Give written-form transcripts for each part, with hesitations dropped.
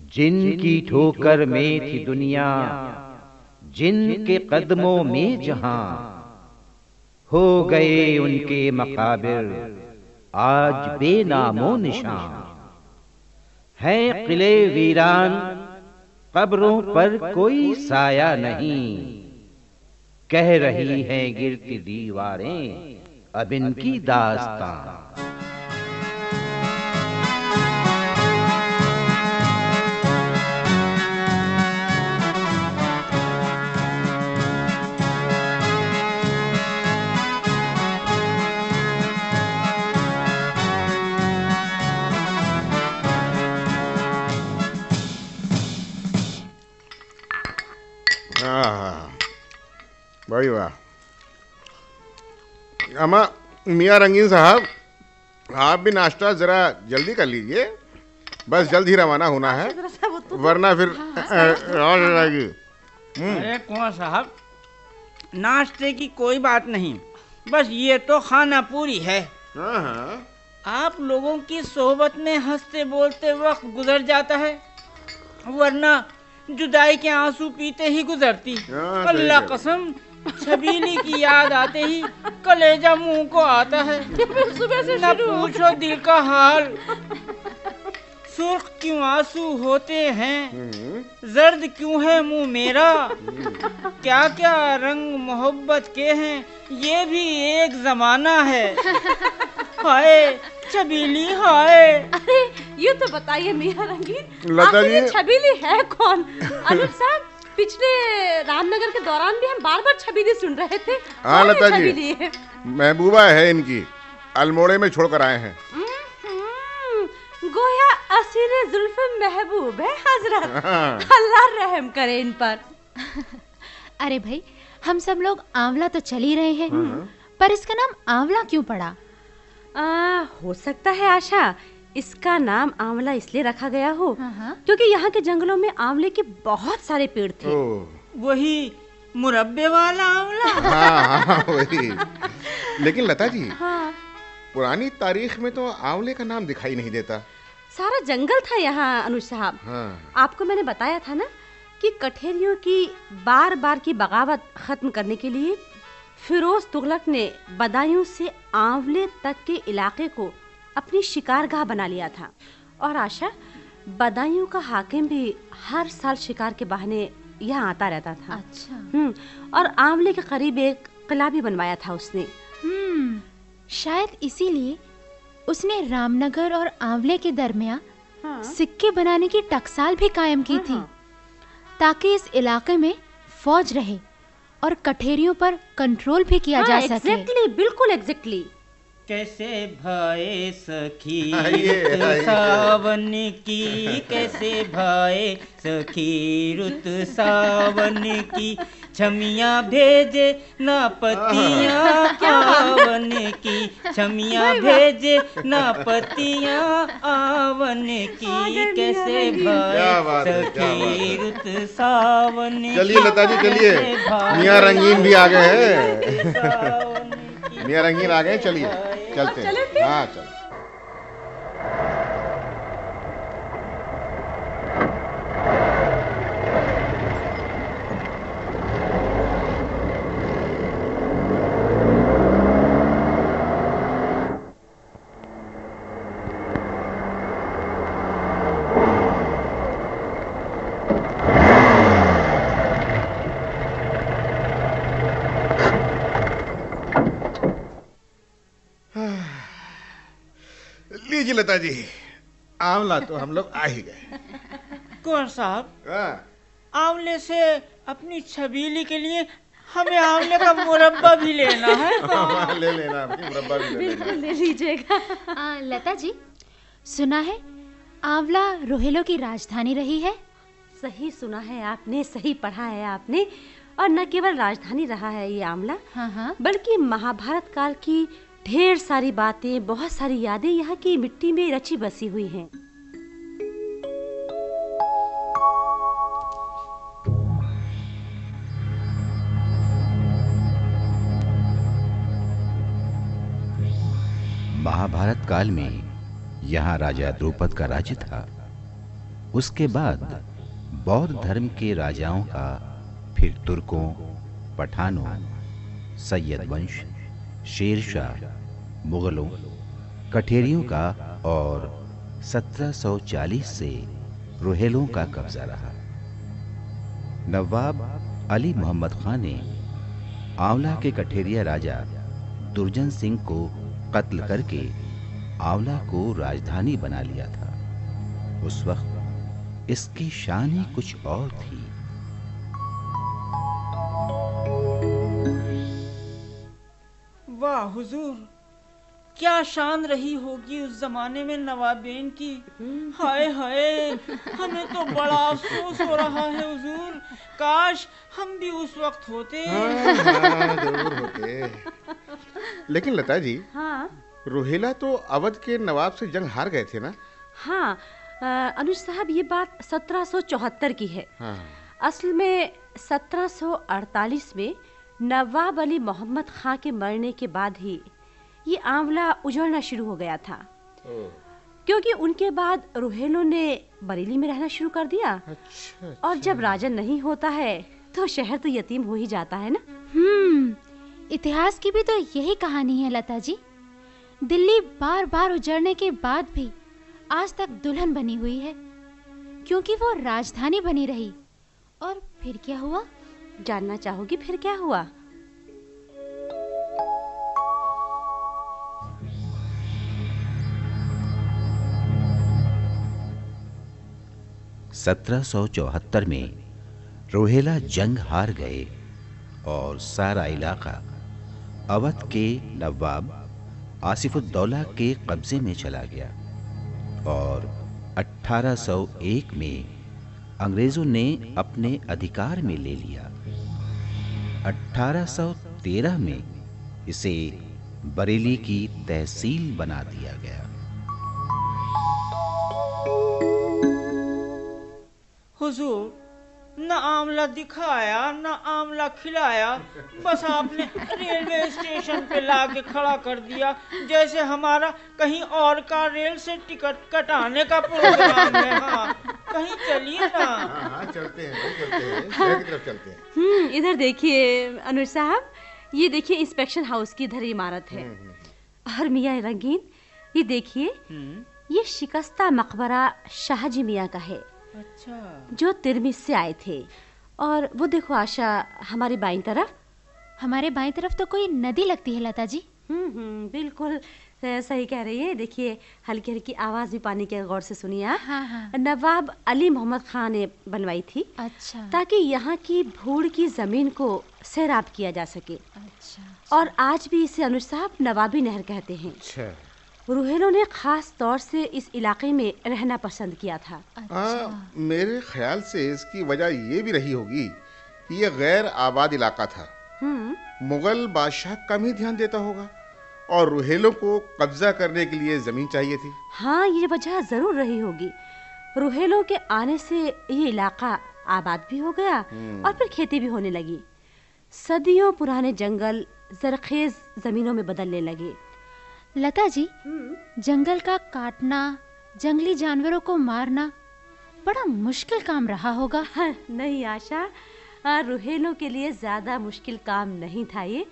जिनकी ठोकर में थी दुनिया, जिनके कदमों में जहां, हो गए उनके मकाबिर आज बेनामो निशान। है किले वीरान, कब्रों पर कोई साया नहीं, कह रही हैं गिरती दीवारें अब इनकी दास्तां। हाँ, बड़ी वाह। अम्मा, मियाँ रंगीन साहब, आप भी नाश्ता जरा जल्दी कर लीजिए, बस जल्द ही रवाना होना है, वरना फिर रात लगेगी। अरे कुंवर साहब, नाश्ते की कोई बात नहीं, बस ये तो खाना पूरी है। हाँ, आप लोगों की सोहबत में हंसते बोलते वक्त गुजर जाता है, वरना जुदाई के आंसू पीते ही गुजरती। अल्लाह कसम, छबीली की याद आते ही कलेजा मुंह को आता है। सुबह से न पूछो दिल का हाल, सुर्ख क्यों आंसू होते हैं, जर्द क्यों है मुंह मेरा, क्या क्या रंग मोहब्बत के हैं, ये भी एक जमाना है। हाय छबीली हाय। अरे ये तो बताइए मियाँ रंगीन, लता आखिर ये जी। छबीली है कौन? अनूप साहब, पिछले रामनगर के दौरान भी हम बार बार छबीली सुन रहे थे। हाँ कौन लता है जी, छबीली है? महबूबा है इनकी, अल्मोड़े में छोड़कर आए हैं। गोया असीरे जुल्फ महबूब है हजरत। हाँ। अल्लाह रहम करे इन पर। अरे भाई, हम सब लोग आंवला तो चल ही रहे हैं, पर इसका नाम आंवला क्यों पड़ा? हो सकता है आशा, इसका नाम आंवला इसलिए रखा गया हो हाँ। क्योंकि यहाँ के जंगलों में आंवले के बहुत सारे पेड़ थे। वही मुरब्बे वाला आंवला। हाँ, वही। लेकिन लता जी, हाँ, पुरानी तारीख में तो आंवले का नाम दिखाई नहीं देता। सारा जंगल था यहाँ अनुज साहब। हाँ। आपको मैंने बताया था ना कि कठेरियों की बार बार की बगावत खत्म करने के लिए फिरोज तुगलक ने बदायूं से आंवले तक के इलाके को अपनी शिकारगाह बना लिया था। और आशा, बदायूं का हाकिम भी हर साल शिकार के बहाने यहाँ आता रहता था। अच्छा। और आंवले के करीब एक किला भी बनवाया था उसने। शायद इसीलिए उसने रामनगर और आंवले के दरमियान हाँ। सिक्के बनाने की टकसाल भी कायम की थी, ताकि इस इलाके में फौज रहे और कठेरियों पर कंट्रोल भी किया जा सके। एग्जैक्टली, बिल्कुल एग्जैक्टली। कैसे भाए सखी आइए, रुत आइए। सावन की, कैसे भाए सखी रुत सावन की, छमिया भेजे ना पतियाँ आवन की, छमिया भेजे ना पतियाँ आवन की, कैसे क्या बात भाए है, क्या बात तो सखी है। रुत सावन की। चलिए लता जी, चलिए। कैसे भाए मियाँ रंगीन भी आ गए हैं। रुत सावन की। मियाँ रंगीन आ गए, चलिए चलते चलें हैं। फिर? हाँ चल। लीजिए लता जी, आंवला तो हम लोग आ ही गए। कौन साहब, हाँ। आंवले से अपनी छबीली के लिए हमें आंवले का मुरब्बा भी लेना है। हाँ, ले लेना, मुरब्बा भी ले लेना। बिल्कुल ले लीजिएगा। लता जी, सुना है आंवला रोहिलों की राजधानी रही है? सही सुना है आपने, सही पढ़ा है आपने। और न केवल राजधानी रहा है ये आंवला, हाँ। बल्कि महाभारत काल की ढेर सारी बातें, बहुत सारी यादें यहाँ की मिट्टी में रची बसी हुई हैं। महाभारत काल में यहाँ राजा द्रुपद का राज्य था। उसके बाद बौद्ध धर्म के राजाओं का, फिर तुर्कों, पठानों, सैयद वंश, शेरशाह, मुगलों, कठेरियों का और 1740 से रोहेलों का कब्जा रहा। नवाब अली मोहम्मद खान ने आंवला के कठेरिया राजा दुर्जन सिंह को कत्ल करके आंवला को राजधानी बना लिया था। उस वक्त इसकी शान ही कुछ और थी। वाह हुजूर, क्या शान रही होगी उस जमाने में नवाबेन की। हाय हाय, हमें तो बड़ा अफसोस हो रहा है हुजूर, काश हम भी उस वक्त होते। हाँ, जरूर होते। लेकिन लता जी, हाँ रोहेला तो अवध के नवाब से जंग हार गए थे ना? हाँ अनुज साहब, ये बात 1774 की है। हाँ। असल में 1748 में नवाब अली मोहम्मद खां के मरने के बाद ही ये आंवला उजड़ना शुरू हो गया था, क्योंकि उनके बाद रोहेलों ने बरेली में रहना शुरू कर दिया। अच्छा। और जब राजा नहीं होता है तो शहर तो यतीम हो ही जाता है ना। इतिहास की भी तो यही कहानी है लता जी। दिल्ली बार बार उजड़ने के बाद भी आज तक दुल्हन बनी हुई है, क्योंकि वो राजधानी बनी रही। और फिर क्या हुआ? जानना चाहोगी फिर क्या हुआ? सत्रह 1774 में रोहेला जंग हार गए और सारा इलाका अवध के नवाब आसिफुद्दौला के कब्जे में चला गया। और 1801 में अंग्रेजों ने अपने अधिकार में ले लिया। 1813 में इसे बरेली की तहसील बना दिया गया। हुजूर, न आंवला दिखाया न आंवला खिलाया, बस आपने रेलवे स्टेशन पे लाके खड़ा कर दिया, जैसे हमारा कहीं और का रेल से टिकट कटाने का प्रोग्राम है। हाँ, कहीं चलिए ना। हाँ, चलते हैं, शहर की तरफ चलते हैं। इधर देखिए अनुज साहब, ये देखिए इंस्पेक्शन हाउस की इधर इमारत है। और मियाँ रंगीन, ये देखिए, ये शिकस्ता मकबरा शाहजी मियाँ का है। अच्छा। जो तिरमिज से आए थे। और वो देखो आशा, हमारी बाईं तरफ। हमारे बाईं तरफ तो कोई नदी लगती है लता जी। बिल्कुल सही कह रही है। देखिए, हल्की हल्की आवाज भी पानी के, गौर से सुनिए आप। हाँ। नवाब अली मोहम्मद खान ने बनवाई थी। अच्छा। ताकि यहाँ की भूड़ की जमीन को सैराब किया जा सके। अच्छा। और आज भी इसे अनुज साहब नवाबी नहर कहते हैं। अच्छा। रोहेलों ने खास तौर से इस इलाके में रहना पसंद किया था। अच्छा। मेरे ख्याल से इसकी वजह ये भी रही होगी कि ये गैर आबाद इलाका था। मुगल बादशाह कम ही ध्यान देता होगा और रोहेलों को कब्जा करने के लिए जमीन चाहिए थी। हाँ, ये वजह जरूर रही होगी। रोहेलों के आने से ये इलाका आबाद भी हो गया और फिर खेती भी होने लगी। सदियों पुराने जंगल जरखेज जमीनों में बदलने लगे। लता जी, जंगल का काटना, जंगली जानवरों को मारना बड़ा मुश्किल काम रहा होगा। हाँ, नहीं आशा, रोहेलों के लिए ज्यादा मुश्किल काम नहीं था ये,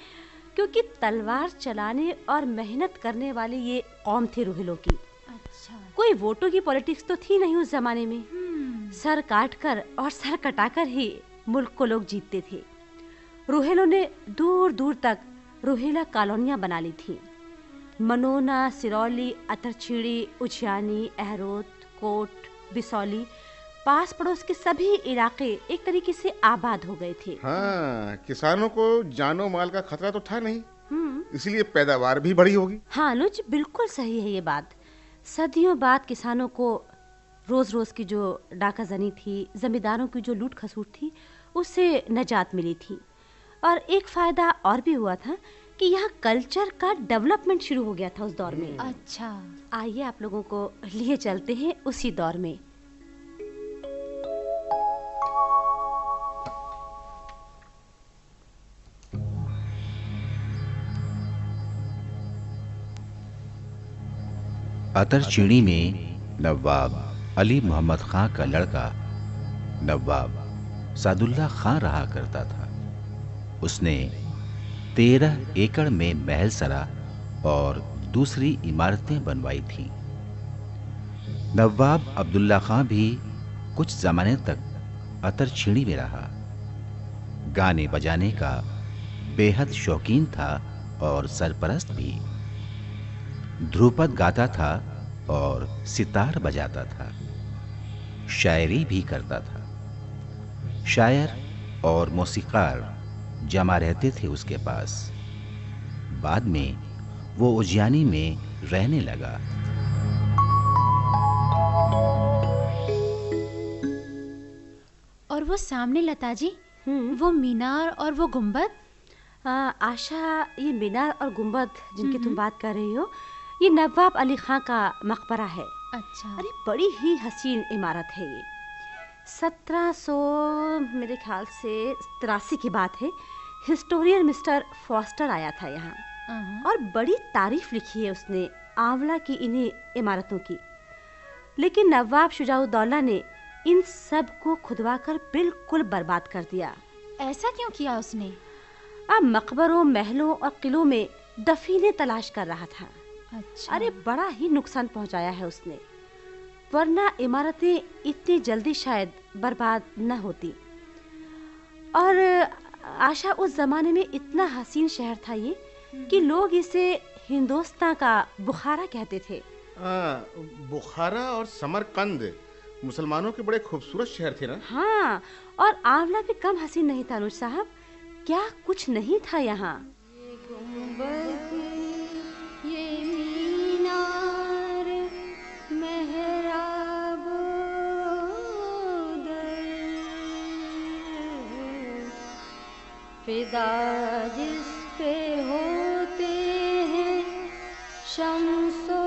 क्योंकि तलवार चलाने और मेहनत करने वाली ये कौम थी रोहेलों की। अच्छा। कोई वोटों की पॉलिटिक्स तो थी नहीं उस जमाने में। सर काटकर और सर कटाकर ही मुल्क को लोग जीतते थे। रोहेलों ने दूर दूर तक रोहेला कॉलोनियां बना ली थी। मनोना, सिरौली, अतरछीड़ी, उछियानी, अहरोत, कोट, बिसौली, पास पड़ोस के सभी इलाके एक तरीके से आबाद हो गए थे। हाँ, किसानों को जानो माल का खतरा तो था नहीं, इसलिए पैदावार भी बढ़ी होगी। हाँ अनुज, बिल्कुल सही है ये बात। सदियों बाद किसानों को रोज रोज की जो डाकाजनी थी, जमींदारों की जो लूट खसूट थी, उससे नजात मिली थी। और एक फायदा और भी हुआ था कि यहाँ कल्चर का डेवलपमेंट शुरू हो गया था उस दौर में। अच्छा। आइए आप लोगों को लिए चलते हैं उसी दौर में। अतरचीनी में नवाब अली मोहम्मद खां का लड़का नवाब सादुल्ला खां रहा करता था। उसने 13 एकड़ में महल सरा और दूसरी इमारतें बनवाई थीं। नवाब अब्दुल्ला खां भी कुछ जमाने तक अतरछीणी में रहा। गाने बजाने का बेहद शौकीन था और सरपरस्त भी। ध्रुपद गाता था और सितार बजाता था। शायरी भी करता था। शायर और मौसीकार जमा रहते थे उसके पास। बाद में वो उजियानी में रहने लगा। और वो सामने लता जी, वो मीनार और वो गुंबद। आशा, ये मीनार और गुंबद जिनकी तुम बात कर रही हो, ये नवाब अली खां का मकबरा है। अच्छा। अरे बड़ी ही हसीन इमारत है ये। 1700 मेरे ख्याल से 83 की बात है। हिस्टोरियन मिस्टर फॉस्टर आया था यहाँ और बड़ी तारीफ लिखी है उसने आंवला की इन्हीं इमारतों की। लेकिन नवाब शुजाउद्दौला ने इन सब को खुदवाकर बिल्कुल बर्बाद कर दिया। ऐसा क्यों किया उसने? अब मकबरों, महलों और किलों में दफीने तलाश कर रहा था। अच्छा। अरे बड़ा ही नुकसान पहुंचाया है उसने, वरना इमारतें इतनी जल्दी शायद बर्बाद न होती। और आशा, उस जमाने में इतना हसीन शहर था ये कि लोग इसे हिंदुस्तान का बुखारा कहते थे। बुखारा और समरकंद मुसलमानों के बड़े खूबसूरत शहर थे ना। हाँ, और आंवला भी कम हसीन नहीं था अनुज साहब। क्या कुछ नहीं था यहाँ। ये मीनार मेहराब फिदा जिस पे होते हैं शम्सो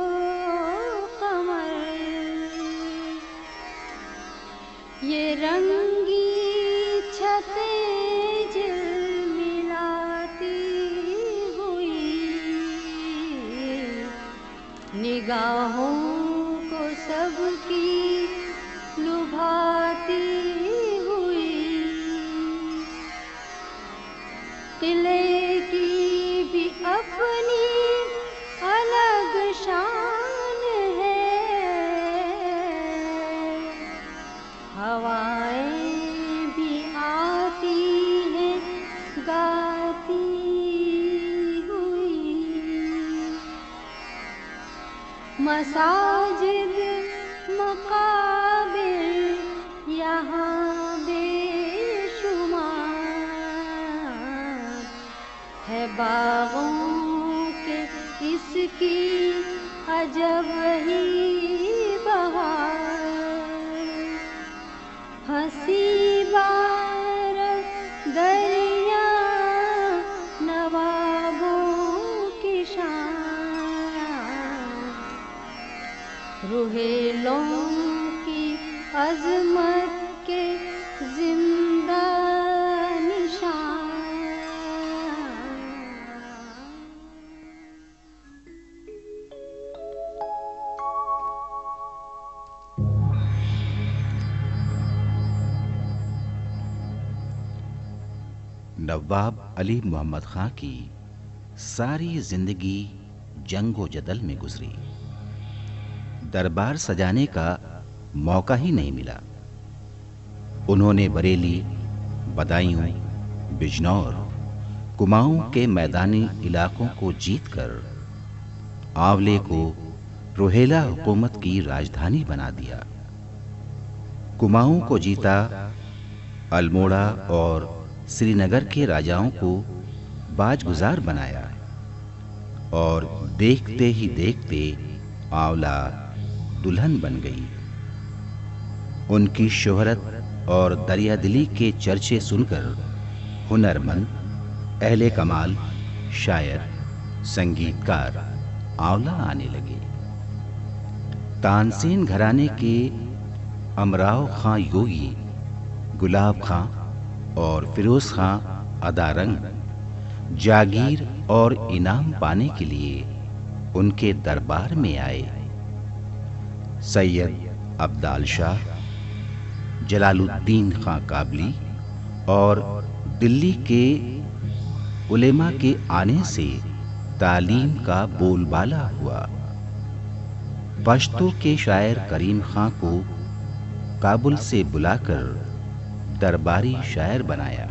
कमर, ये रंगी छतें झिलमिलाती हुई निगाहों को सबकी लुभाती हुई, किले की भी अपनी अलग शान है, हवाएं भी आती हैं गाती हुई, मसाजिद मकाबिर यहाँ बेशुमार है, बागों के इसकी अजब ही बहार, हंसी बार दरिया नवाबों की शान, रुहेलों की अजमत के जिंदा निशान। नवाब अली मोहम्मद खां की सारी जिंदगी जंगो जदल में गुजरी। दरबार सजाने का मौका ही नहीं मिला। उन्होंने बरेली, बदायूं, बिजनौर, कुमाऊं के मैदानी इलाकों को जीतकर आंवले को रोहेला हुकूमत की राजधानी बना दिया। कुमाऊं को जीता, अल्मोड़ा और श्रीनगर के राजाओं को बाजगुजार बनाया और देखते ही देखते आंवला दुल्हन बन गई। उनकी शोहरत और दरियादिली के चर्चे सुनकर हुनरमंद, अहले कमाल, शायर, संगीतकार आंवला आने लगे। तानसेन घराने के अमराव खां योगी, गुलाब खां और फिरोज खां अदारंग जागीर और इनाम पाने के लिए उनके दरबार में आए। सैयद अब्दाल शाह, जलालुद्दीन खां काबली और दिल्ली के उलेमा के आने से तालीम का बोलबाला हुआ। पश्तो के शायर करीम खां को काबुल से बुलाकर दरबारी शायर बनाया।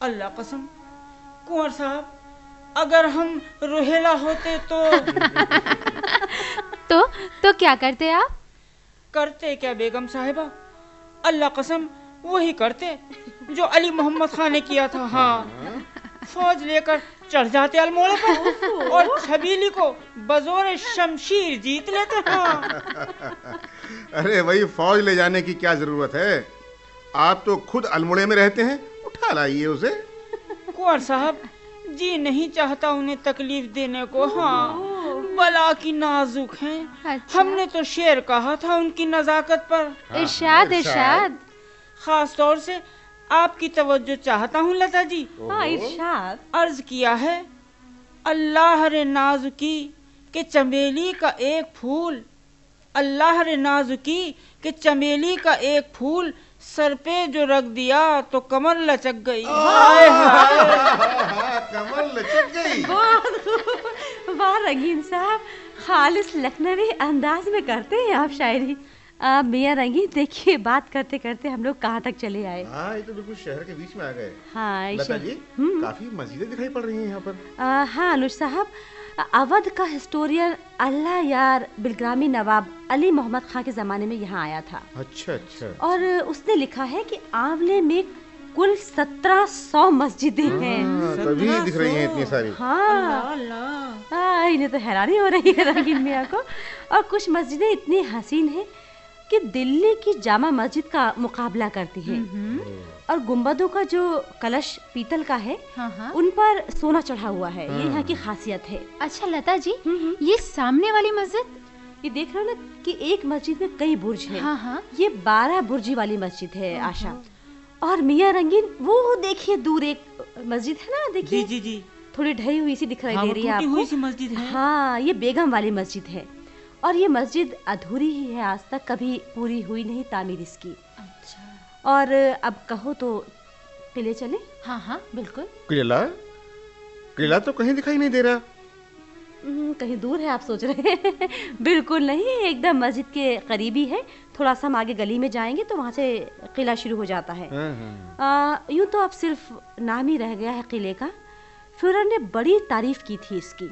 अल्लाह कसम, कुंवर साहब, अगर हम रोहेला होते तो क्या करते आप? करते क्या बेगम साहिबा, अल्लाह कसम वही करते जो अली मोहम्मद खान ने किया था। हाँ, फौज लेकर चढ़ जाते अल्मोड़े पर और छबीली को बजोर शमशीर जीत लेते। हाँ। अरे भाई, फौज ले जाने की क्या जरूरत है? आप तो खुद अल्मोड़े में रहते हैं, उठा लाइए उसे। कुंवर साहब, जी नहीं चाहता उन्हें तकलीफ देने को। हाँ, बला की नाजुक हैं। अच्छा। हमने तो शेर कहा था उनकी नजाकत पर। इरशाद इरशाद। खास तौर से आपकी तवज्जो चाहता हूँ लता जी। हाँ, इरशाद। अर्ज किया है, अल्लाह रे नाजुकी के चमेली का एक फूल, अल्लाह रे नाजुकी के चमेली का एक फूल सर पे जो रख दिया तो कमर लचक गई। हाय हाय, कमर लचक गई। वाह रंगीन साहब, खालिस लखनवी अंदाज में करते हैं आप शायरी। मियां रंगीन, देखिए बात करते करते हम लोग कहाँ तक चले आए। हाँ, ये तो बिल्कुल शहर के बीच में आ गए। हाँ लता जी, काफी मस्जिदें दिखाई पड़ रही हैं यहाँ पर। हाँ अनुज साहब, अवध का हिस्टोरियन अल्लाह यार बिलग्रामी नवाब अली मोहम्मद खां के जमाने में यहाँ आया था। अच्छा अच्छा। और उसने लिखा है कि आंवले में कुल 1700 मस्जिदें हैं। तभी दिख रही हैं इतनी सारी। हाँ, इन्हें तो हैरानी हो रही है रंगीन मियां को। और कुछ मस्जिदें इतनी हसीन हैं कि दिल्ली की जामा मस्जिद का मुकाबला करती हैं। और गुंबदों का जो कलश पीतल का है, हाँ। उन पर सोना चढ़ा हुआ है। ये यहाँ की खासियत है। अच्छा लता जी, ये सामने वाली मस्जिद, ये देख रहे हो ना कि एक मस्जिद में कई बुर्ज हैं। हाँ। ये 12 बुर्जी वाली मस्जिद है आशा। और मियां रंगीन, वो देखिए दूर एक मस्जिद है ना, देखिए जी जी जी, थोड़ी ढही हुई सी दिखाई हाँ, दे रही है टूटी हुई आपको। सी मस्जिद है। हाँ, ये बेगम वाली मस्जिद है। और ये मस्जिद अधूरी ही है, आज तक कभी पूरी हुई नहीं तामीर इसकी। अच्छा। और अब कहो तो किले चले? हाँ बिल्कुल। किला? किला तो कहीं दिखाई नहीं दे रहा। कहीं दूर है आप सोच रहे हैं? बिल्कुल नहीं, एकदम मस्जिद के करीबी है। थोड़ा सा हम आगे गली में जाएंगे तो वहाँ से किला शुरू हो जाता है। यूँ तो अब सिर्फ नाम ही रह गया है किले का। फिर ने बड़ी तारीफ की थी इसकी।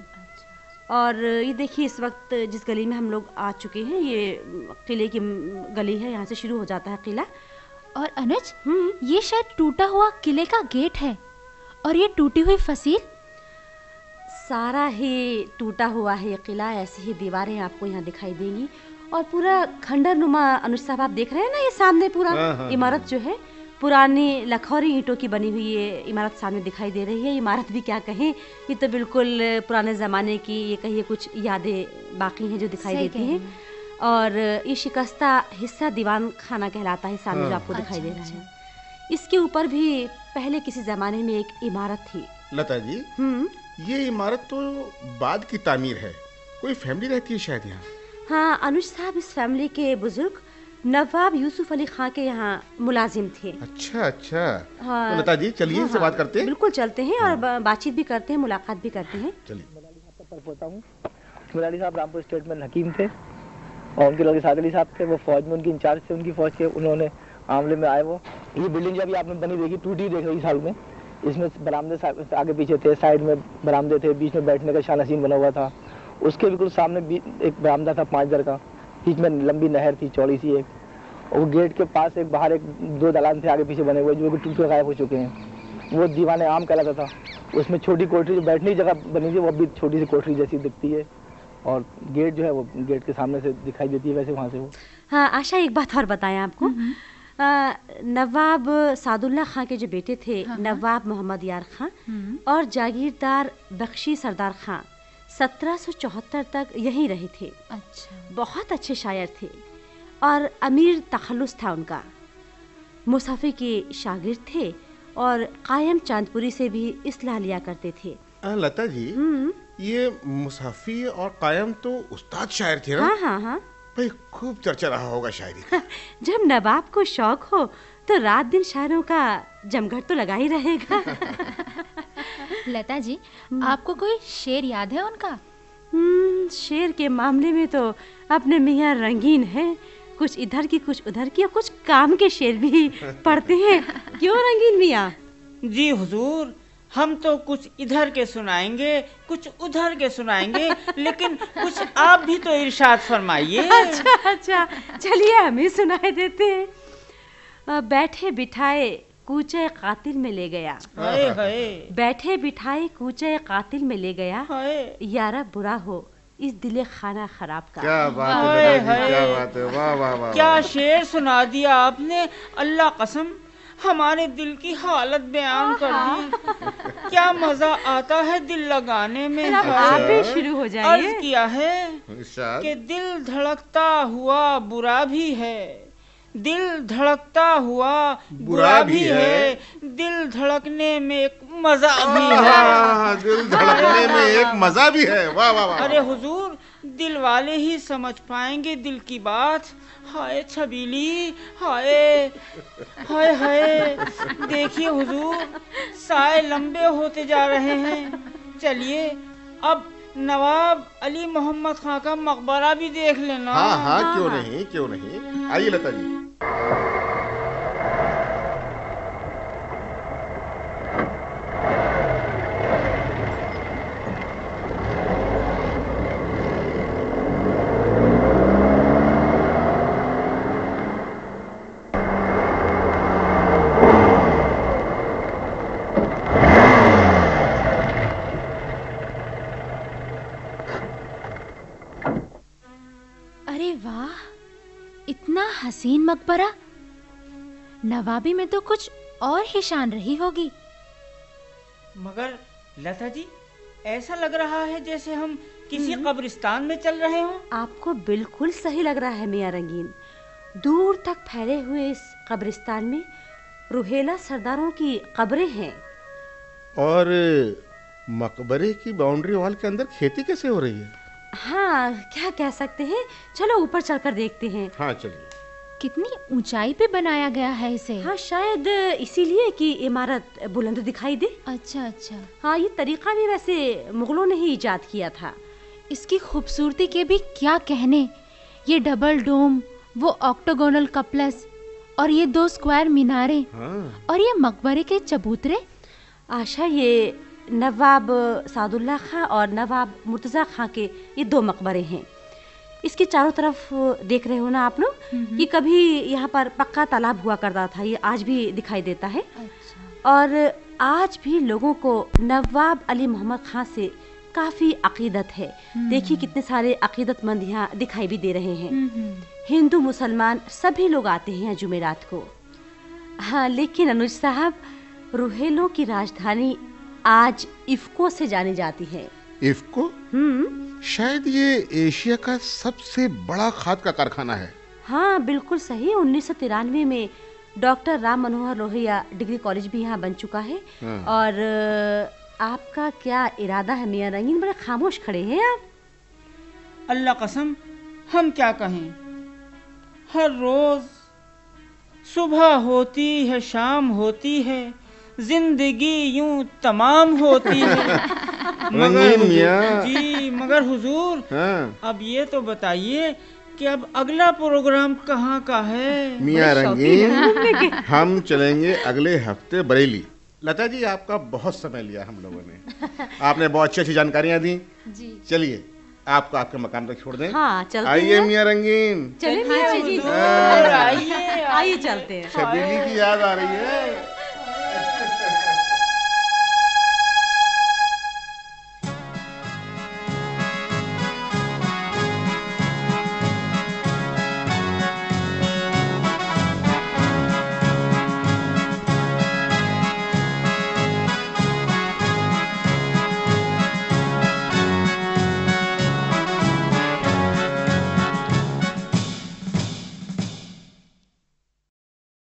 और ये देखिए, इस वक्त जिस गली में हम लोग आ चुके हैं, ये किले की गली है। यहाँ से शुरू हो जाता है किला। और अनुज, ये शायद टूटा हुआ किले का गेट है। और ये टूटी हुई फसील, सारा ही टूटा हुआ है ये किला। ऐसी ही दीवारें आपको यहाँ दिखाई देंगी और पूरा खंडर नुमा। अनुज साहब, आप देख रहे हैं ना, ये सामने पूरा इमारत जो है, पुरानी लखौरी ईंटों की बनी हुई ये इमारत सामने दिखाई दे रही है। इमारत भी क्या कहें, ये तो बिल्कुल पुराने ज़माने की, ये कहिए कुछ यादें बाकी हैं जो दिखाई देती हैं। और ये शिकस्ता हिस्सा दीवान खाना कहलाता है सामने जो आपको दिखाई दे रहा है। इसके ऊपर भी पहले किसी ज़माने में एक इमारत थी। लता जी, ये इमारत तो बाद की तामीर है। कोई फैमिली रहती है शायद यहाँ। हाँ अनुज साहब, इस फैमिली के बुजुर्ग नवाब यूसुफ अली खां के यहाँ मुलाजिम थे। अच्छा अच्छा। हाँ, तो लता जी चलिए इनसे बात करते हैं। बिल्कुल चलते हैं और बातचीत भी करते हैं, मुलाकात भी करते हैं। चलिए। मुरारी साहब रामपुर स्टेट में हकीम थे और उनके लोग साद अली साहब थे, वो फौज में उनकी इंचार्ज थे, उनकी फौज के। उन्होंने आमले में आए। वो ये बिल्डिंग जब आपने बनी देखी, टूटी देख रही साल में। इसमें बरामदे आगे पीछे थे, साइड में बरामदे थे, बीच में बैठने का शानसीन बना हुआ था। उसके बिल्कुल सामने एक बरामदा था 5 दर का, बीच में लंबी नहर थी चौड़ी सी एक। और वो गेट के पास एक बाहर 2 दलान थे आगे पीछे बने हुए, जो कि टूट के गायब हो चुके हैं। वो दीवान आम कहलाता था। उसमें छोटी कोठरी जो बैठने की जगह बनी थी, वो भी छोटी सी कोठरी जैसी दिखती है। और गेट जो है वो गेट के सामने से दिखाई देती है वैसे वहाँ से वो। हाँ आशा, एक बात और बताएं आपको। नवाब सादुल्ला खां के जो बेटे थे, नवाब मोहम्मद यार खां और जागीरदार बख्शी सरदार खां 1774 तक यहीं रहे थे। अच्छा। बहुत अच्छे शायर थे और अमीर तखल्लुस था उनका। मुसाफिर के शागिर्द थे और कायम चांदपुरी से भी इस्लाह लिया करते थे। लता जी, ये मुसाफी और कायम तो उस्ताद शायर थे ना? हाँ हाँ हाँ। भाई खूब चर्चा रहा होगा शायरी का। जब नवाब को शौक हो तो रात दिन शायरों का जमघट तो लगा ही रहेगा। लता जी, आपको कोई शेर याद है उनका? शेर के मामले में तो अपने मियाँ रंगीन हैं। कुछ इधर की कुछ उधर की और कुछ काम के शेर भी पढ़ते हैं। क्यों रंगीन मियाँ? जी हुजूर, हम तो कुछ इधर के सुनाएंगे, कुछ उधर के सुनाएंगे, लेकिन कुछ आप भी तो इरशाद फरमाइए। अच्छा, चलिए हम ही सुनाए देते हैं। बैठे बिठाए कूचे कातिल में ले गया, हाय हाय, बैठे बिठाए कूचे कातिल में ले गया, हाय यारा बुरा हो इस दिले खाना खराब का। क्या बात है दादाजी, क्या बात है, वाह वाह वाह। क्या शेर सुना दिया आपने, अल्लाह कसम हमारे दिल की हालत बयान कर दी। क्या मजा आता है दिल लगाने में। आप भी शुरू हो जाइए। अर्ज किया है कि दिल धड़कता हुआ बुरा भी है, दिल धड़कता हुआ बुरा भी है, दिल धड़कने में एक मजा भी है। दिल धड़कने में एक मजा भी है, वाह वाह वाह। अरे हुजूर, दिल वाले ही समझ पाएंगे दिल की बात। हाय छबीली, हाय हाय हाय, देखिए हुजूर, साए लंबे होते जा रहे हैं। चलिए अब नवाब अली मोहम्मद खां का मकबरा भी देख लेना। हाँ हाँ, क्यों नहीं, क्यों नहीं। आइए लता जी। अरे वाह, इतना हसीन मकबरा। नवाबी में तो कुछ और ही शान रही होगी। मगर लता जी, ऐसा लग रहा है जैसे हम किसी कब्रिस्तान में चल रहे हों। आपको बिल्कुल सही लग रहा है मियाँ रंगीन। दूर तक फैले हुए इस कब्रिस्तान में रुहेला सरदारों की कब्रें हैं। और मकबरे की बाउंड्री वॉल के अंदर खेती कैसे हो रही है? हाँ, क्या कह सकते हैं। चलो ऊपर चलकर देखते हैं। हाँ चलिए। कितनी ऊंचाई पे बनाया गया है इसे। हाँ, शायद इसीलिए कि इमारत बुलंद दिखाई दे। अच्छा अच्छा। हाँ, ये तरीका भी वैसे मुगलों ने ही इजाद किया था। इसकी खूबसूरती के भी क्या कहने। ये डबल डोम, वो ऑक्टोगोनल कपलस, और ये 2 स्क्वायर मीनारें, और ये मकबरे के चबूतरे। आशा, ये नवाब सादुल्ला खां और नवाब मुर्तज़ा खां के ये 2 मकबरे हैं। इसके चारों तरफ देख रहे हो ना आप लोग, ये कभी यहाँ पर पक्का तालाब हुआ करता था। ये आज भी दिखाई देता है। अच्छा। और आज भी लोगों को नवाब अली मोहम्मद खां से काफ़ी अकीदत है। देखिए कितने सारे अकीदतमंद यहाँ दिखाई भी दे रहे हैं। हिंदू मुसलमान सभी लोग आते हैं यहाँ जुमेरात को। हाँ, लेकिन अनुज साहब, रुहेलों की राजधानी आज इफ्को से जानी जाती है। इफ्को? शायद ये एशिया का सबसे बड़ा खाद का कारखाना है। हाँ बिल्कुल सही। 1993 में doctor Ram Manohar Lohia degree college भी यहाँ बन चुका है। और आपका क्या इरादा है मियाँ रंगीन? बड़े खामोश खड़े हैं आप। अल्लाह कसम, हम क्या कहें। हर रोज सुबह होती है, शाम होती है, जिंदगी यूं तमाम होती है। मगर हुजूर, अब ये तो बताइए कि अब अगला प्रोग्राम कहाँ का है? मियाँ रंगीन, हम चलेंगे अगले हफ्ते बरेली। लता जी, आपका बहुत समय लिया हम लोगों ने। आपने बहुत अच्छी अच्छी जानकारियाँ दी। चलिए आपको आपके मकान तक छोड़ दें। हाँ, चलते आइए मियाँ रंगीन। चलिए मियाँ जी, आइए आइए चलते हैं। छबीली की याद आ रही है।